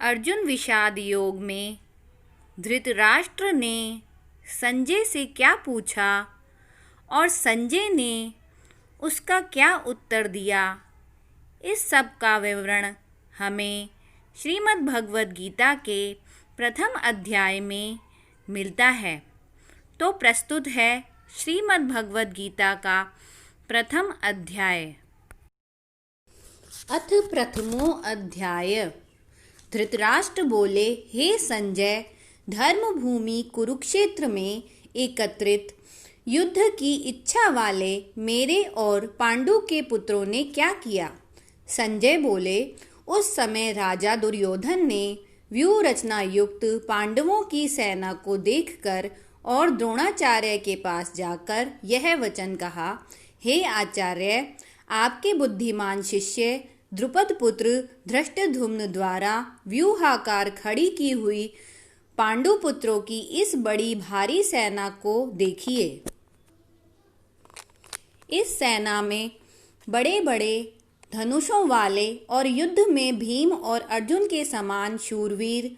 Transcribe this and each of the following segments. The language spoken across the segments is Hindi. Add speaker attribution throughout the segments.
Speaker 1: अर्जुन विषाद योग में धृतराष्ट्र ने संजय से क्या पूछा और संजय ने उसका क्या उत्तर दिया, इस सब का विवरण हमें श्रीमद् भगवद गीता के प्रथम अध्याय में मिलता है। तो प्रस्तुत है श्रीमद् भगवद गीता का प्रथम अध्याय। अथ प्रथमो अध्याय। धृतराष्ट्र बोले, हे संजय, धर्मभूमि कुरुक्षेत्र में एकत्रित युद्ध की इच्छा वाले मेरे और पांडु के पुत्रों ने क्या किया। संजय बोले, उस समय राजा दुर्योधन ने व्यूह रचना युक्त पांडवों की सेना को देखकर और द्रोणाचार्य के पास जाकर यह वचन कहा, हे आचार्य, आपके बुद्धिमान शिष्य द्रुपद पुत्र धृष्टद्युम्न द्वारा व्यूहाकार खड़ी की हुई पांडु पुत्रों की इस बड़ी भारी सेना को देखिए। इस सेना में बड़े बड़े धनुषों वाले और युद्ध में भीम और अर्जुन के समान शूरवीर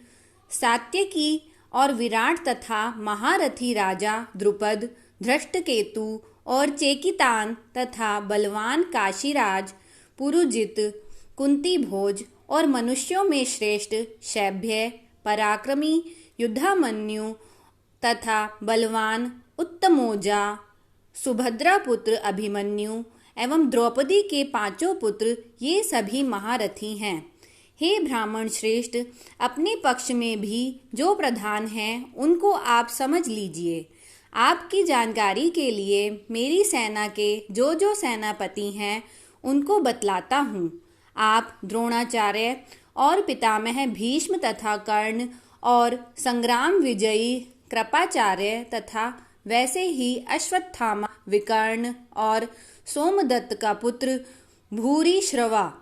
Speaker 1: सात्यकी और विराट तथा महारथी राजा द्रुपद, धृष्टकेतु और चेकितान तथा बलवान काशीराज, पुरुजित, कुंती भोज और मनुष्यों में श्रेष्ठ शैभ्य, पराक्रमी युद्धामन्यु तथा बलवान उत्तमोजा, सुभद्रा पुत्र अभिमन्यु एवं द्रौपदी के पांचों पुत्र, ये सभी महारथी हैं। हे ब्राह्मण श्रेष्ठ, अपने पक्ष में भी जो प्रधान हैं उनको आप समझ लीजिए। आपकी जानकारी के लिए मेरी सेना के जो जो सेनापति हैं उनको बतलाता हूँ। आप द्रोणाचार्य और पितामह भीष्म तथा कर्ण और संग्राम विजयी कृपाचार्य तथा वैसे ही अश्वत्थामा, विकर्ण और सोमदत्त का पुत्र भूरिश्रवा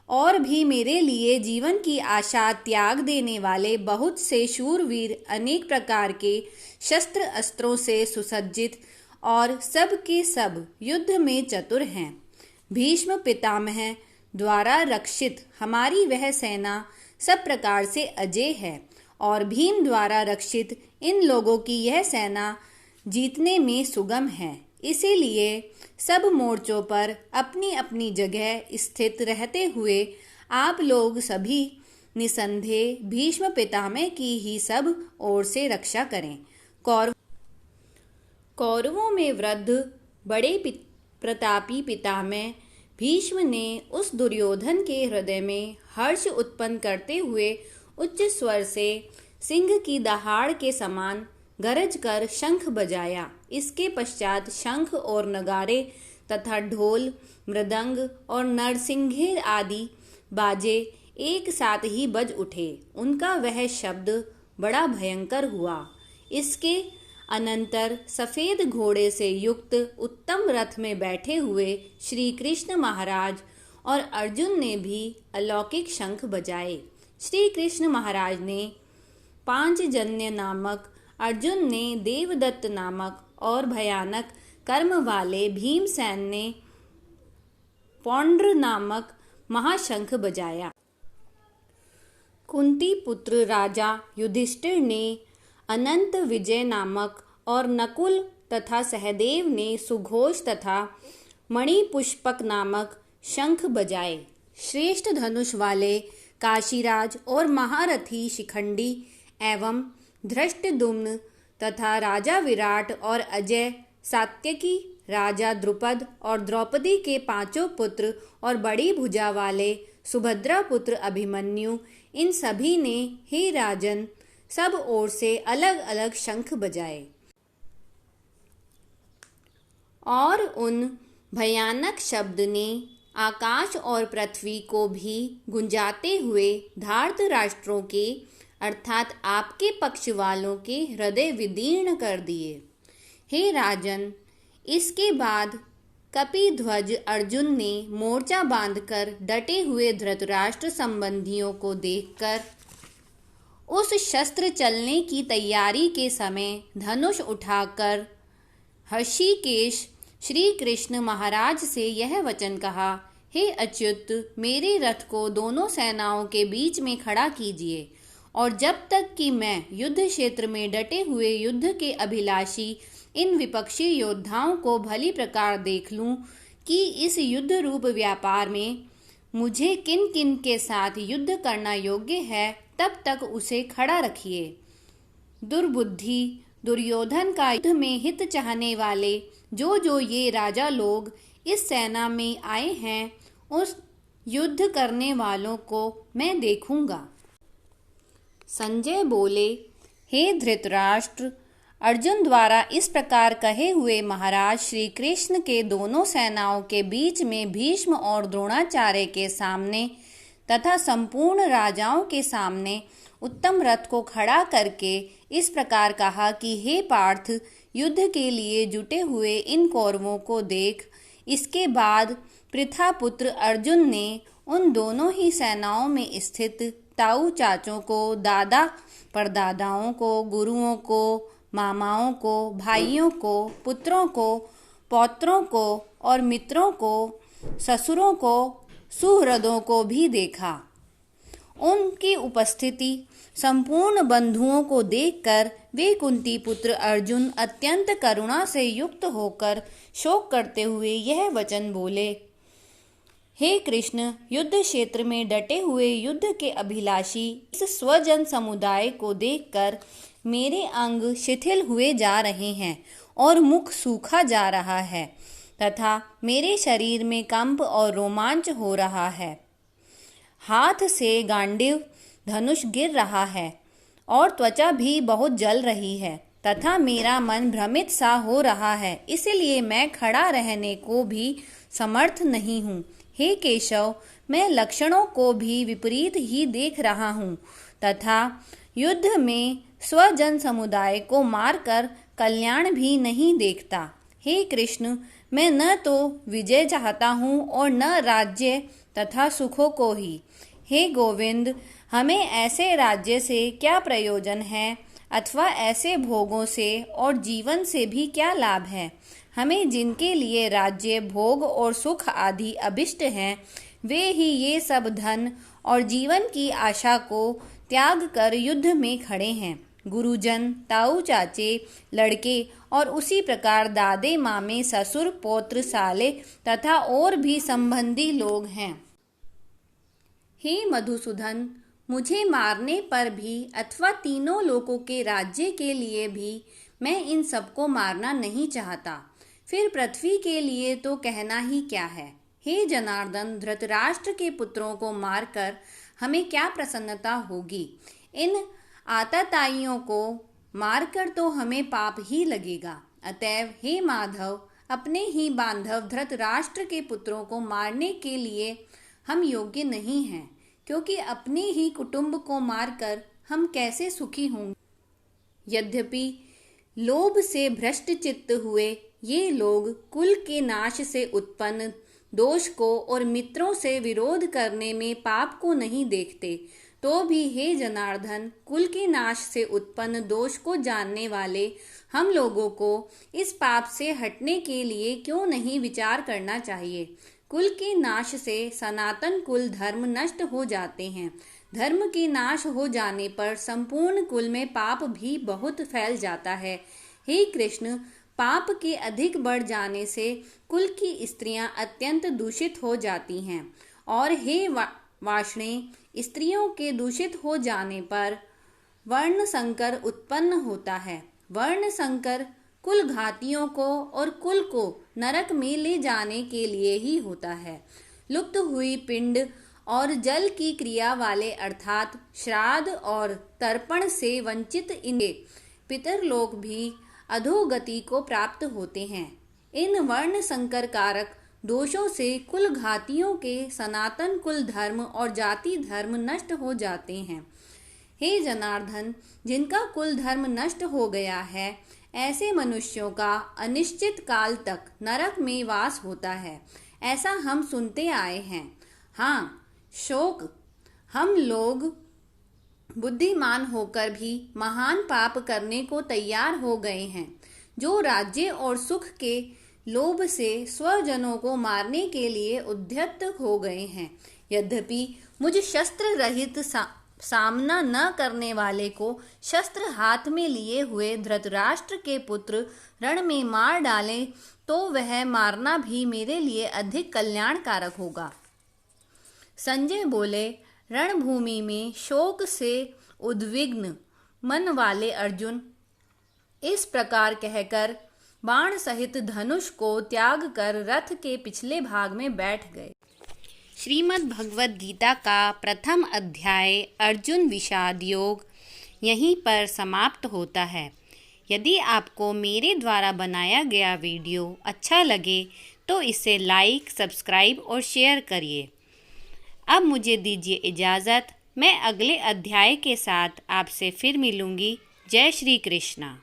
Speaker 1: और भी मेरे लिए जीवन की आशा त्याग देने वाले बहुत से शूरवीर अनेक प्रकार के शस्त्र अस्त्रों से सुसज्जित और सब के सब युद्ध में चतुर हैं। भीष्म पितामह द्वारा रक्षित हमारी वह सेना सब प्रकार से अजेय है और भीम द्वारा रक्षित इन लोगों की यह सेना जीतने में सुगम है। इसीलिए सब मोर्चों पर अपनी अपनी जगह स्थित रहते हुए आप लोग सभी निसंदेह भीष्म पितामह की ही सब ओर से रक्षा करें। कौरवों में वृद्ध बड़े प्रतापी पितामह भीष्म ने उस दुर्योधन के हृदय में हर्ष उत्पन्न करते हुए उच्च स्वर से सिंह की दहाड़ के समान गरज कर शंख बजाया। इसके पश्चात शंख और नगारे तथा ढोल, मृदंग और नरसिंघे आदि बाजे एक साथ ही बज उठे। उनका वह शब्द बड़ा भयंकर हुआ। इसके अनंतर सफेद घोड़े से युक्त उत्तम रथ में बैठे हुए श्री कृष्ण महाराज और अर्जुन ने भी अलौकिक शंख बजाए। श्री कृष्ण महाराज ने पांचजन्य नामक, अर्जुन ने देवदत्त नामक और भयानक कर्म वाले भीमसेन ने पौंड्र नामक महाशंख बजाया। कुंती पुत्र राजा युधिष्ठिर ने अनंत विजय नामक और नकुल तथा सहदेव ने सुघोष तथा मणिपुष्पक नामक शंख बजाए। श्रेष्ठ धनुष वाले काशीराज और महारथी शिखंडी एवं धृष्टद्युम्न तथा राजा विराट और अजय, सात्यकी, राजा द्रुपद और द्रौपदी के पांचों पुत्र और बड़ी भुजा वाले सुभद्रा पुत्र अभिमन्यु, इन सभी ने, हे राजन, सब ओर से अलग अलग शंख बजाए और उन भयानक शब्द ने आकाश और पृथ्वी को भी गुंजाते हुए धार्तराष्ट्रों के अर्थात आपके पक्ष वालों के हृदय विदीर्ण कर दिए। हे राजन, इसके बाद कपिध्वज अर्जुन ने मोर्चा बांधकर डटे हुए धृतराष्ट्र संबंधियों को देखकर उस शस्त्र चलने की तैयारी के समय धनुष उठाकर ऋषिकेश श्री कृष्ण महाराज से यह वचन कहा, हे अच्युत, मेरे रथ को दोनों सेनाओं के बीच में खड़ा कीजिए, और जब तक कि मैं युद्ध क्षेत्र में डटे हुए युद्ध के अभिलाषी इन विपक्षी योद्धाओं को भली प्रकार देख लूं कि इस युद्ध रूप व्यापार में मुझे किन किन के साथ युद्ध करना योग्य है, तब तक उसे खड़ा रखिए। दुर्बुद्धि दुर्योधन का युद्ध में हित चाहने वाले जो ये राजा लोग इस सेना में आए हैं, उस युद्ध करने वालों को मैं देखूंगा। संजय बोले, हे धृतराष्ट्र, अर्जुन द्वारा इस प्रकार कहे हुए महाराज श्री कृष्ण के दोनों सेनाओं के बीच में भीष्म और द्रोणाचार्य के सामने तथा संपूर्ण राजाओं के सामने उत्तम रथ को खड़ा करके इस प्रकार कहा कि हे पार्थ, युद्ध के लिए जुटे हुए इन कौरवों को देख। इसके बाद पृथापुत्र अर्जुन ने उन दोनों ही सेनाओं में स्थित ताऊ चाचों को, दादा परदादाओं को, गुरुओं को, मामाओं को, भाइयों को, पुत्रों को, पौत्रों को और मित्रों को, ससुरों को, सुहृदों को भी देखा। उनकी उपस्थिति संपूर्ण बंधुओं को देखकर वे कुंती पुत्र अर्जुन अत्यंत करुणा से युक्त होकर शोक करते हुए यह वचन बोले, हे कृष्ण, युद्ध क्षेत्र में डटे हुए युद्ध के अभिलाषी इस स्वजन समुदाय को देखकर मेरे अंग शिथिल हुए जा रहे हैं और मुख सूखा जा रहा है तथा मेरे शरीर में कंप और रोमांच हो रहा है। हाथ से गांडीव धनुष गिर रहा है और त्वचा भी बहुत जल रही है तथा मेरा मन भ्रमित सा हो रहा है, इसलिए मैं खड़ा रहने को भी समर्थ नहीं हूँ। हे केशव, मैं लक्षणों को भी विपरीत ही देख रहा हूँ तथा युद्ध में स्वजन समुदाय को मारकर कल्याण भी नहीं देखता। हे कृष्ण, मैं न तो विजय चाहता हूँ और न राज्य तथा सुखों को ही। हे गोविंद, हमें ऐसे राज्य से क्या प्रयोजन है अथवा ऐसे भोगों से और जीवन से भी क्या लाभ है। हमें जिनके लिए राज्य, भोग और सुख आदि अभिष्ट हैं, वे ही ये सब धन और जीवन की आशा को त्याग कर युद्ध में खड़े हैं। गुरुजन, ताऊ चाचे, लड़के और उसी प्रकार दादे, मामे, ससुर, पौत्र, साले तथा और भी संबंधी लोग हैं। हे मधुसूदन, मुझे मारने पर भी अथवा तीनों लोकों के राज्य के लिए भी मैं इन सबको मारना नहीं चाहता। फिर पृथ्वी के लिए तो कहना ही क्या है। हे जनार्दन, धृतराष्ट्र के पुत्रों को मारकर हमें क्या प्रसन्नता होगी। इन आतताइयों को मारकर तो हमें पाप ही लगेगा। अतएव हे माधव, अपने ही बांधव धृतराष्ट्र के पुत्रों को मारने के लिए हम योग्य नहीं हैं, क्योंकि अपने ही कुटुंब को मारकर हम कैसे सुखी होंगे। यद्यपि लोभ से भ्रष्ट चित्त हुए ये लोग कुल के नाश से उत्पन्न दोष को और मित्रों से विरोध करने में पाप को नहीं देखते, तो भी हे जनार्दन, कुल के नाश से उत्पन्न दोष को जानने वाले हम लोगों को इस पाप से हटने के लिए क्यों नहीं विचार करना चाहिए। कुल के नाश से सनातन कुल धर्म नष्ट हो जाते हैं। धर्म के नाश हो जाने पर संपूर्ण कुल में पाप भी बहुत फैल जाता है। हे कृष्ण, पाप के अधिक बढ़ जाने से कुल की स्त्रियां अत्यंत दूषित हो जाती हैं, और हे वाष्णे, स्त्रियों के दूषित हो जाने पर वर्ण संकर उत्पन्न होता है। वर्ण संकर कुल घातियों को और कुल को नरक में ले जाने के लिए ही होता है। लुप्त हुई पिंड और जल की क्रिया वाले अर्थात श्राद्ध और तर्पण से वंचित इनके पितरलोक भी अधोगति को प्राप्त होते हैं। इन वर्ण संकर कारक दोषों से कुल घातियों के सनातन कुल धर्म और जाति धर्म नष्ट हो जाते हैं। हे जनार्दन, जिनका कुल धर्म नष्ट हो गया है, ऐसे मनुष्यों का अनिश्चित काल तक नरक में वास होता है, ऐसा हम सुनते आए हैं। हाँ, शोक, हम लोग बुद्धिमान होकर भी महान पाप करने को तैयार हो गए हैं। जो राज्य और सुख के लोभ से स्वजनों को मारने के लिए उद्यत हो गए हैं। यद्यपि मुझ शस्त्र रहित सामना न करने वाले को शस्त्र हाथ में लिए हुए धृतराष्ट्र के पुत्र रण में मार डालें तो वह मारना भी मेरे लिए अधिक कल्याणकारक होगा। संजय बोले, रणभूमि में शोक से उद्विग्न मन वाले अर्जुन इस प्रकार कहकर बाण सहित धनुष को त्याग कर रथ के पिछले भाग में बैठ गए। श्रीमद् भगवद गीता का प्रथम अध्याय अर्जुन विषाद योग यहीं पर समाप्त होता है। यदि आपको मेरे द्वारा बनाया गया वीडियो अच्छा लगे तो इसे लाइक, सब्सक्राइब और शेयर करिए। अब मुझे दीजिए इजाज़त। मैं अगले अध्याय के साथ आपसे फिर मिलूँगी। जय श्री कृष्णा।